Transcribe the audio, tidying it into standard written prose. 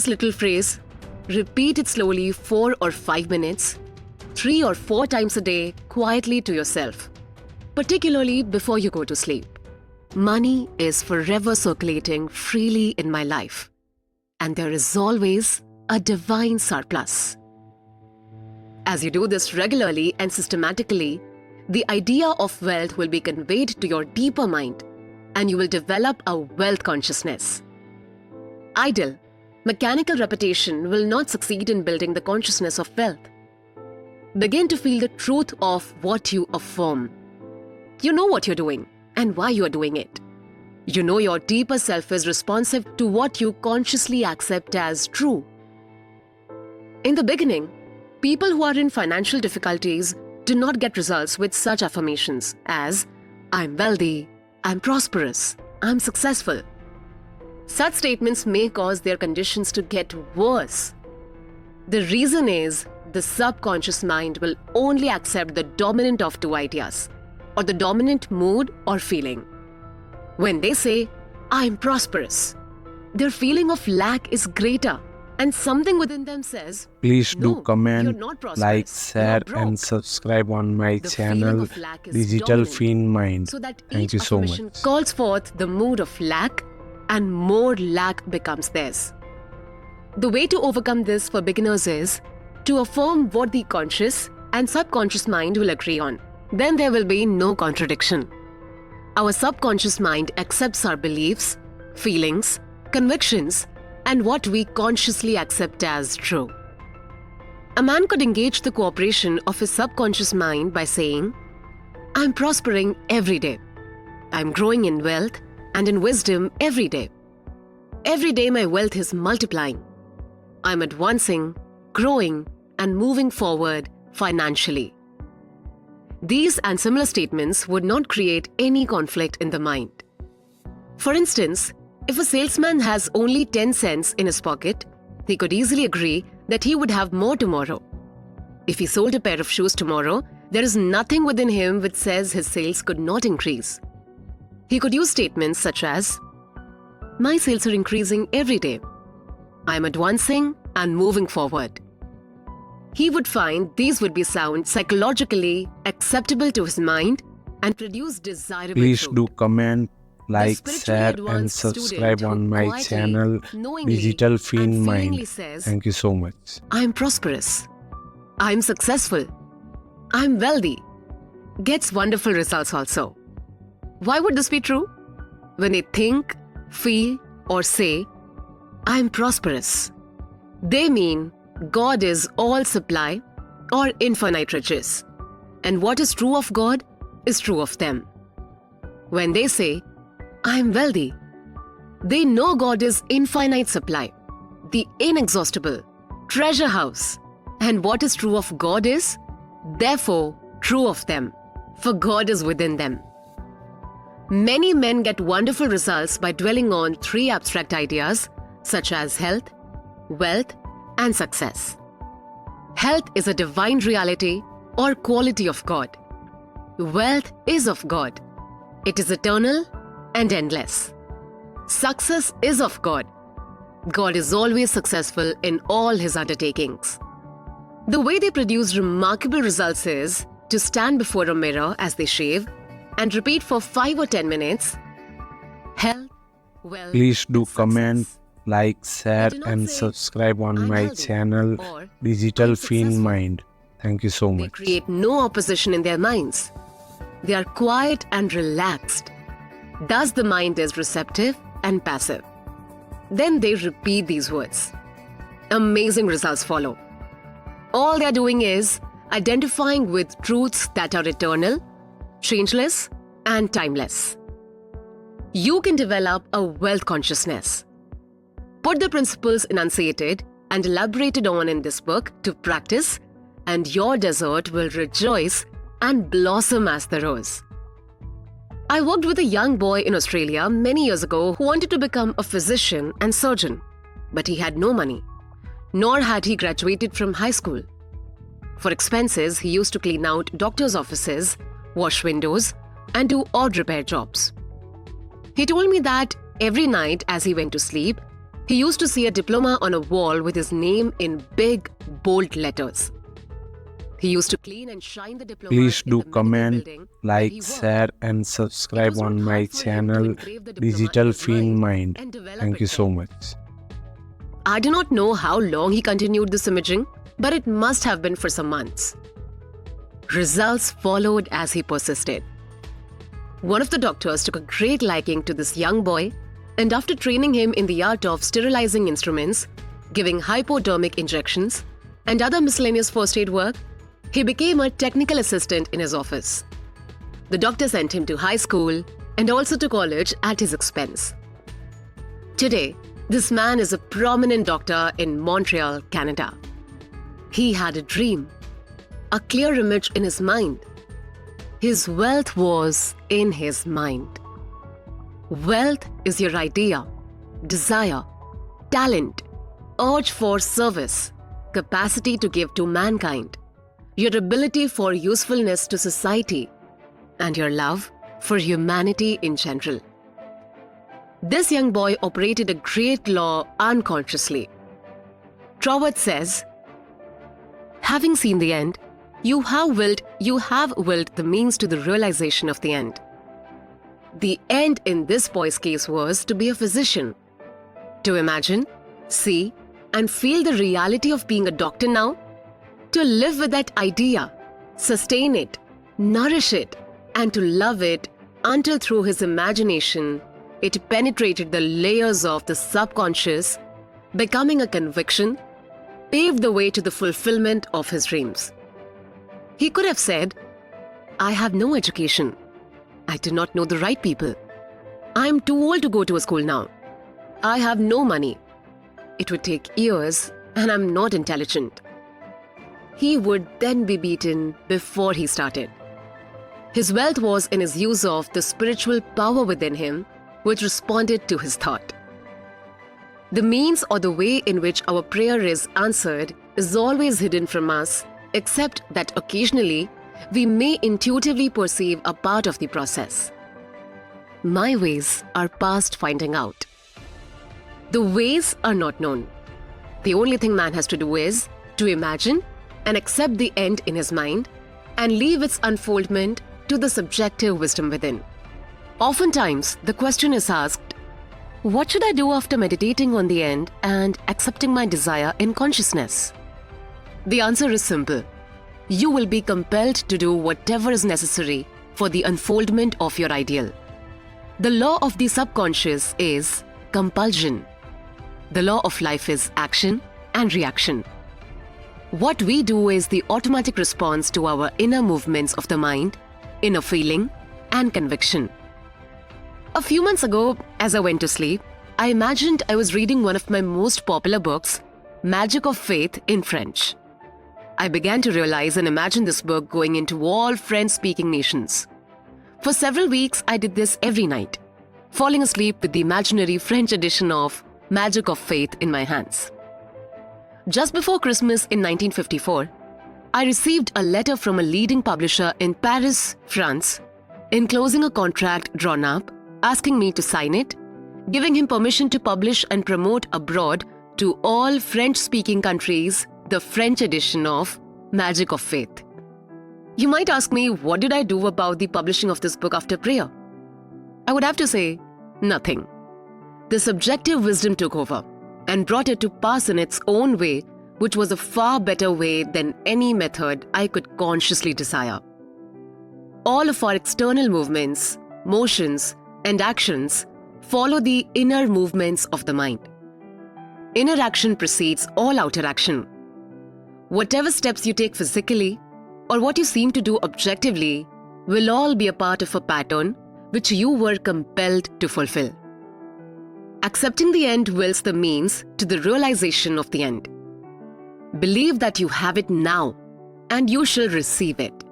This little phrase, repeat it slowly 4 or 5 minutes, 3 or 4 times a day, quietly to yourself, particularly before you go to sleep. Money is forever circulating freely in my life, and there is always a divine surplus. As you do this regularly and systematically, the idea of wealth will be conveyed to your deeper mind, and you will develop a wealth consciousness. Idle, mechanical repetition will not succeed in building the consciousness of wealth. Begin to feel the truth of what you affirm. You know what you're doing and why you're doing it. You know your deeper self is responsive to what you consciously accept as true. In the beginning, people who are in financial difficulties do not get results with such affirmations as, I'm wealthy, I'm prosperous, I'm successful. Such statements may cause their conditions to get worse. The reason is the subconscious mind will only accept the dominant of two ideas, or the dominant mood or feeling. When they say, I'm prosperous, their feeling of lack is greater, and something within them says, Please do "No, comment, you're not prosperous, like, you're share broke." and subscribe on my The feeling channel of lack is Digital dominant, Fiend Mind. so that Thank each you so affirmation much. calls forth the mood of lack, and more lack becomes theirs. The way to overcome this for beginners is to affirm what the conscious and subconscious mind will agree on. Then there will be no contradiction. Our subconscious mind accepts our beliefs, feelings, convictions, and what we consciously accept as true. A man could engage the cooperation of his subconscious mind by saying, I'm prospering every day. I'm growing in wealth and in wisdom every day. Every day my wealth is multiplying. I'm advancing, growing, and moving forward financially. These and similar statements would not create any conflict in the mind. For instance, if a salesman has only 10 cents in his pocket, he could easily agree that he would have more tomorrow. If he sold a pair of shoes tomorrow, there is nothing within him which says his sales could not increase. He could use statements such as, my sales are increasing every day. I'm advancing and moving forward. He would find these would be sound psychologically acceptable to his mind and produce desirable Please fruit. do comment, like, spiritually share and advanced subscribe student on who my quietly, channel knowingly, Digital Fiend and Mind. feelingly says, Thank you so much. I'm prosperous, I'm successful, I'm wealthy, gets wonderful results also. Why would this be true? When they think, feel, or say, I'm prosperous, they mean God is all supply or infinite riches, and what is true of God is true of them. When they say, I'm wealthy, they know God is infinite supply, the inexhaustible treasure house, and what is true of God is, therefore, true of them, for God is within them. Many men get wonderful results by dwelling on 3 abstract ideas such as health, wealth, and success. Health is a divine reality or quality of God. Wealth is of God. It is eternal and endless. Success is of God. God is always successful in all his undertakings. The way they produce remarkable results is to stand before a mirror as they shave and repeat for 5 or 10 minutes, health, wealth, Please do and success. comment, like, share do not and say, subscribe on "I'm my healthy," channel or, Digital "I'm Fiend successful." Mind. Thank you so They much. create no opposition in their minds. They are quiet and relaxed. Thus the mind is receptive and passive. Then they repeat these words. Amazing results follow. All they are doing is identifying with truths that are eternal, changeless, and timeless. You can develop a wealth consciousness. Put the principles enunciated and elaborated on in this book to practice, and your desert will rejoice and blossom as the rose. I worked with a young boy in Australia many years ago who wanted to become a physician and surgeon, but he had no money, nor had he graduated from high school. For expenses, he used to clean out doctors' offices, wash windows, and do odd repair jobs. He told me that every night as he went to sleep, He used to see a diploma on a wall with his name in big, bold letters. He used to clean and shine the diploma Please in do the medical comment, building where he like, worked. share and It subscribe was not on my hard for him to channel engrave the diploma in Digital his Fiend Mind. and develop Thank it you so there. much. I do not know how long he continued this imaging, but it must have been for some months. Results followed as he persisted. One of the doctors took a great liking to this young boy, and after training him in the art of sterilizing instruments, giving hypodermic injections, and other miscellaneous first aid work, he became a technical assistant in his office. The doctor sent him to high school and also to college at his expense. Today, this man is a prominent doctor in Montreal, Canada. He had a dream, a clear image in his mind. His wealth was in his mind. Wealth is your idea, desire, talent, urge for service, capacity to give to mankind, your ability for usefulness to society, and your love for humanity in general. This young boy operated a great law unconsciously. Troward says, having seen the end, you have willed the means to the realization of the end. The end in this boy's case was to be a physician, to imagine, see, and feel the reality of being a doctor now, to live with that idea, sustain it, nourish it, and to love it until through his imagination, it penetrated the layers of the subconscious, becoming a conviction, paved the way to the fulfillment of his dreams. He could have said, I have no education. I do not know the right people. I am too old to go to a school now. I have no money. It would take years and I'm not intelligent. He would then be beaten before he started. His wealth was in his use of the spiritual power within him, which responded to his thought. The means or the way in which our prayer is answered is always hidden from us, except that occasionally we may intuitively perceive a part of the process. My ways are past finding out. The ways are not known. The only thing man has to do is to imagine and accept the end in his mind and leave its unfoldment to the subjective wisdom within. Oftentimes, the question is asked, what should I do after meditating on the end and accepting my desire in consciousness? The answer is simple. You will be compelled to do whatever is necessary for the unfoldment of your ideal. The law of the subconscious is compulsion. The law of life is action and reaction. What we do is the automatic response to our inner movements of the mind, inner feeling, and conviction. A few months ago, as I went to sleep, I imagined I was reading one of my most popular books, Magic of Faith in French. I began to realize and imagine this book going into all French-speaking nations. For several weeks, I did this every night, falling asleep with the imaginary French edition of Magic of Faith in my hands. Just before Christmas in 1954, I received a letter from a leading publisher in Paris, France, enclosing a contract drawn up, asking me to sign it, giving him permission to publish and promote abroad to all French-speaking countries the French edition of Magic of Faith. You might ask me, what did I do about the publishing of this book after prayer? I would have to say, nothing. The subjective wisdom took over and brought it to pass in its own way, which was a far better way than any method I could consciously desire. All of our external movements, motions, and actions follow the inner movements of the mind. Inner action precedes all outer action. Whatever steps you take physically, or what you seem to do objectively, will all be a part of a pattern which you were compelled to fulfill. Accepting the end wills the means to the realization of the end. Believe that you have it now, and you shall receive it.